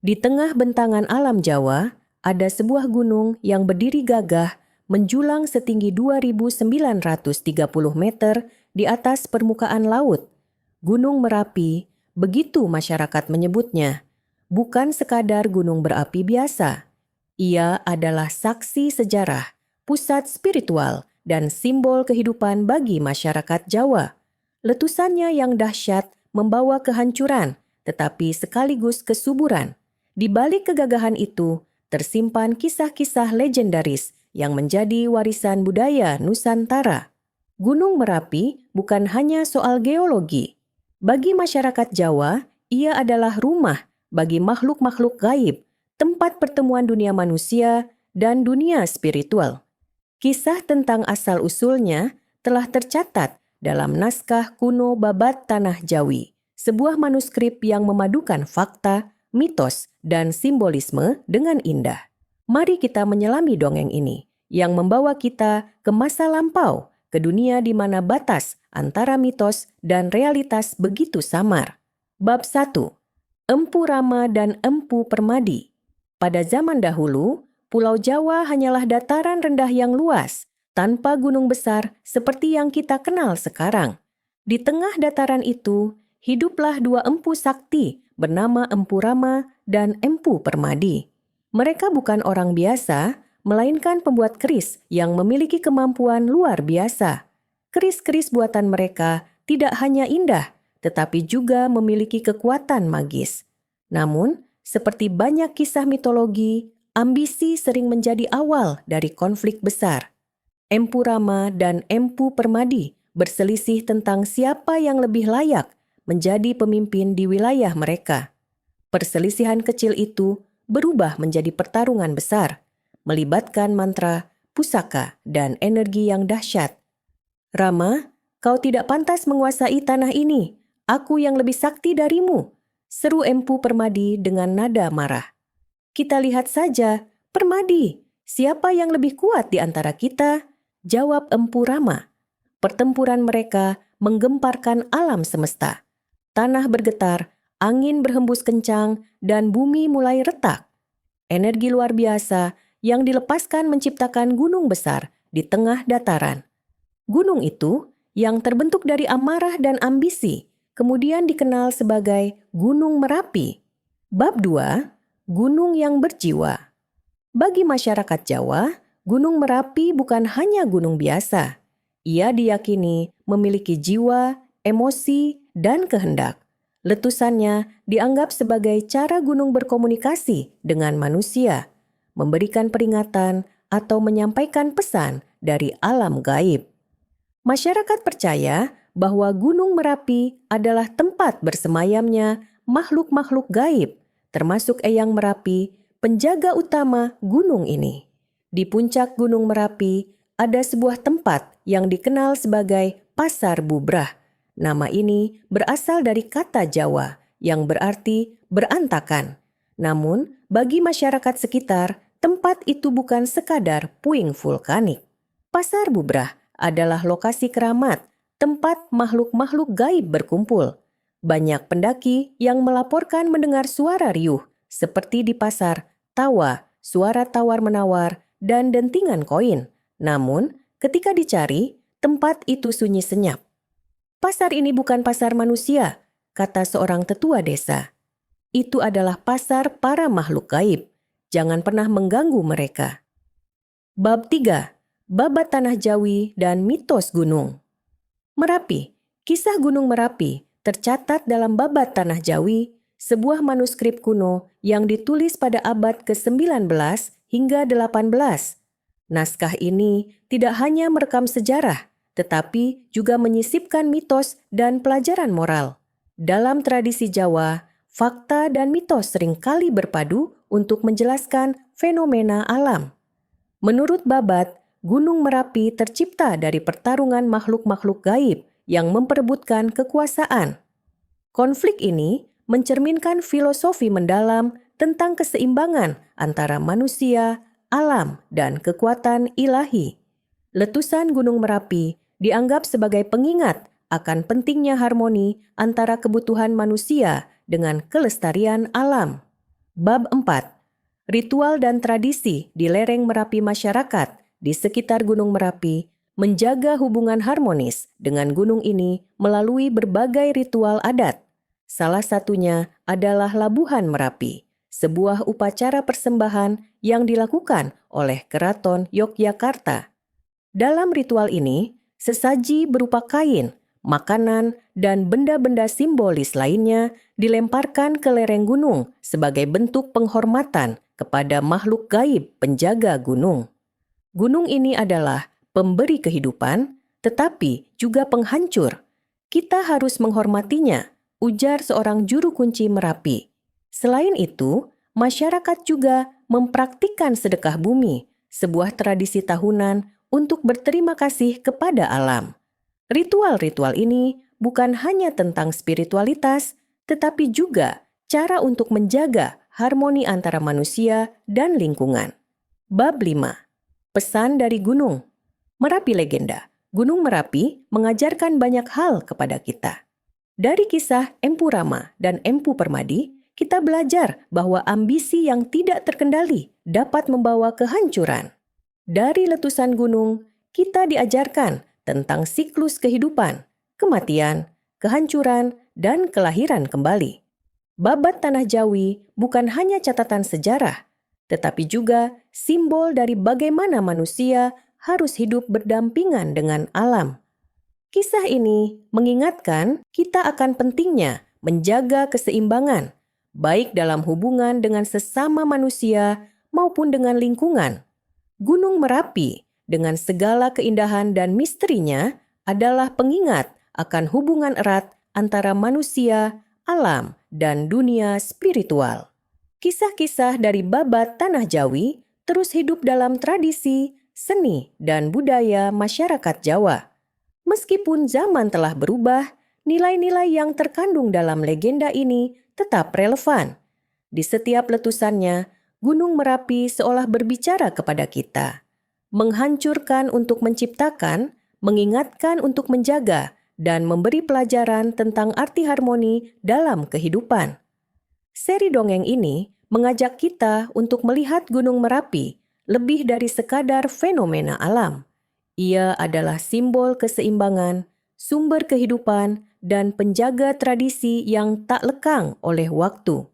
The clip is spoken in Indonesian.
Di tengah bentangan alam Jawa, ada sebuah gunung yang berdiri gagah menjulang setinggi 2.930 meter di atas permukaan laut. Gunung Merapi, begitu masyarakat menyebutnya, bukan sekadar gunung berapi biasa. Ia adalah saksi sejarah, pusat spiritual, dan simbol kehidupan bagi masyarakat Jawa. Letusannya yang dahsyat membawa kehancuran, tetapi sekaligus kesuburan. Di balik kegagahan itu, tersimpan kisah-kisah legendaris yang menjadi warisan budaya Nusantara. Gunung Merapi bukan hanya soal geologi. Bagi masyarakat Jawa, ia adalah rumah bagi makhluk-makhluk gaib, tempat pertemuan dunia manusia dan dunia spiritual. Kisah tentang asal-usulnya telah tercatat dalam naskah kuno Babat Tanah Jawi, sebuah manuskrip yang memadukan fakta, mitos, dan simbolisme dengan indah. Mari kita menyelami dongeng ini, yang membawa kita ke masa lampau, ke dunia di mana batas antara mitos dan realitas begitu samar. Bab 1. Empu Rama dan Empu Permadi. Pada zaman dahulu, Pulau Jawa hanyalah dataran rendah yang luas, tanpa gunung besar seperti yang kita kenal sekarang. Di tengah dataran itu, hiduplah dua empu sakti bernama Empu Rama dan Empu Permadi. Mereka bukan orang biasa, melainkan pembuat keris yang memiliki kemampuan luar biasa. Keris-keris buatan mereka tidak hanya indah, tetapi juga memiliki kekuatan magis. Namun, seperti banyak kisah mitologi, ambisi sering menjadi awal dari konflik besar. Empu Rama dan Empu Permadi berselisih tentang siapa yang lebih layak menjadi pemimpin di wilayah mereka. Perselisihan kecil itu berubah menjadi pertarungan besar, melibatkan mantra, pusaka, dan energi yang dahsyat. Rama, kau tidak pantas menguasai tanah ini. Aku yang lebih sakti darimu, seru Empu Permadi dengan nada marah. Kita lihat saja, Permadi, siapa yang lebih kuat di antara kita? Jawab Empu Rama. Pertempuran mereka menggemparkan alam semesta. Tanah bergetar, angin berhembus kencang, dan bumi mulai retak. Energi luar biasa yang dilepaskan menciptakan gunung besar di tengah dataran. Gunung itu, yang terbentuk dari amarah dan ambisi, kemudian dikenal sebagai Gunung Merapi. Bab 2. Gunung yang berjiwa. Bagi masyarakat Jawa, Gunung Merapi bukan hanya gunung biasa. Ia diyakini memiliki jiwa, emosi, dan kehendak. Letusannya dianggap sebagai cara gunung berkomunikasi dengan manusia, memberikan peringatan atau menyampaikan pesan dari alam gaib. Masyarakat percaya bahwa Gunung Merapi adalah tempat bersemayamnya makhluk-makhluk gaib, termasuk Eyang Merapi, penjaga utama gunung ini. Di puncak Gunung Merapi ada sebuah tempat yang dikenal sebagai Pasar Bubrah. Nama ini berasal dari kata Jawa yang berarti berantakan. Namun, bagi masyarakat sekitar, tempat itu bukan sekadar puing vulkanik. Pasar Bubrah adalah lokasi keramat, tempat makhluk-makhluk gaib berkumpul. Banyak pendaki yang melaporkan mendengar suara riuh, seperti di pasar, tawa, suara tawar-menawar, dan dentingan koin. Namun, ketika dicari, tempat itu sunyi senyap. Pasar ini bukan pasar manusia, kata seorang tetua desa. Itu adalah pasar para makhluk gaib. Jangan pernah mengganggu mereka. Bab 3. Babat Tanah Jawi dan Mitos Gunung. Merapi. Kisah Gunung Merapi tercatat dalam Babat Tanah Jawi, sebuah manuskrip kuno yang ditulis pada abad ke-19 hingga 18. Naskah ini tidak hanya merekam sejarah, tetapi juga menyisipkan mitos dan pelajaran moral. Dalam tradisi Jawa, fakta dan mitos seringkali berpadu untuk menjelaskan fenomena alam. Menurut Babat, Gunung Merapi tercipta dari pertarungan makhluk-makhluk gaib yang memperebutkan kekuasaan. Konflik ini mencerminkan filosofi mendalam tentang keseimbangan antara manusia, alam, dan kekuatan ilahi. Letusan Gunung Merapi dianggap sebagai pengingat akan pentingnya harmoni antara kebutuhan manusia dengan kelestarian alam. Bab 4. Ritual dan tradisi di lereng Merapi masyarakat di sekitar Gunung Merapi menjaga hubungan harmonis dengan gunung ini melalui berbagai ritual adat. Salah satunya adalah Labuhan Merapi, sebuah upacara persembahan yang dilakukan oleh Keraton Yogyakarta. Dalam ritual ini, sesaji berupa kain, makanan, dan benda-benda simbolis lainnya dilemparkan ke lereng gunung sebagai bentuk penghormatan kepada makhluk gaib penjaga gunung. Gunung ini adalah pemberi kehidupan, tetapi juga penghancur. Kita harus menghormatinya, ujar seorang juru kunci Merapi. Selain itu, masyarakat juga mempraktikkan sedekah bumi, sebuah tradisi tahunan untuk berterima kasih kepada alam. Ritual-ritual ini bukan hanya tentang spiritualitas, tetapi juga cara untuk menjaga harmoni antara manusia dan lingkungan. Bab 5. Pesan dari Gunung. Merapi Legenda. Gunung Merapi mengajarkan banyak hal kepada kita. Dari kisah Empu Rama dan Empu Permadi, kita belajar bahwa ambisi yang tidak terkendali dapat membawa kehancuran. Dari letusan gunung, kita diajarkan tentang siklus kehidupan, kematian, kehancuran, dan kelahiran kembali. Babat Tanah Jawi bukan hanya catatan sejarah, tetapi juga simbol dari bagaimana manusia harus hidup berdampingan dengan alam. Kisah ini mengingatkan kita akan pentingnya menjaga keseimbangan, baik dalam hubungan dengan sesama manusia maupun dengan lingkungan. Gunung Merapi dengan segala keindahan dan misterinya adalah pengingat akan hubungan erat antara manusia, alam, dan dunia spiritual. Kisah-kisah dari Babat Tanah Jawi terus hidup dalam tradisi, seni, dan budaya masyarakat Jawa. Meskipun zaman telah berubah, nilai-nilai yang terkandung dalam legenda ini tetap relevan. Di setiap letusannya, Gunung Merapi seolah berbicara kepada kita, menghancurkan untuk menciptakan, mengingatkan untuk menjaga, dan memberi pelajaran tentang arti harmoni dalam kehidupan. Seri dongeng ini mengajak kita untuk melihat Gunung Merapi lebih dari sekadar fenomena alam. Ia adalah simbol keseimbangan, sumber kehidupan, dan penjaga tradisi yang tak lekang oleh waktu.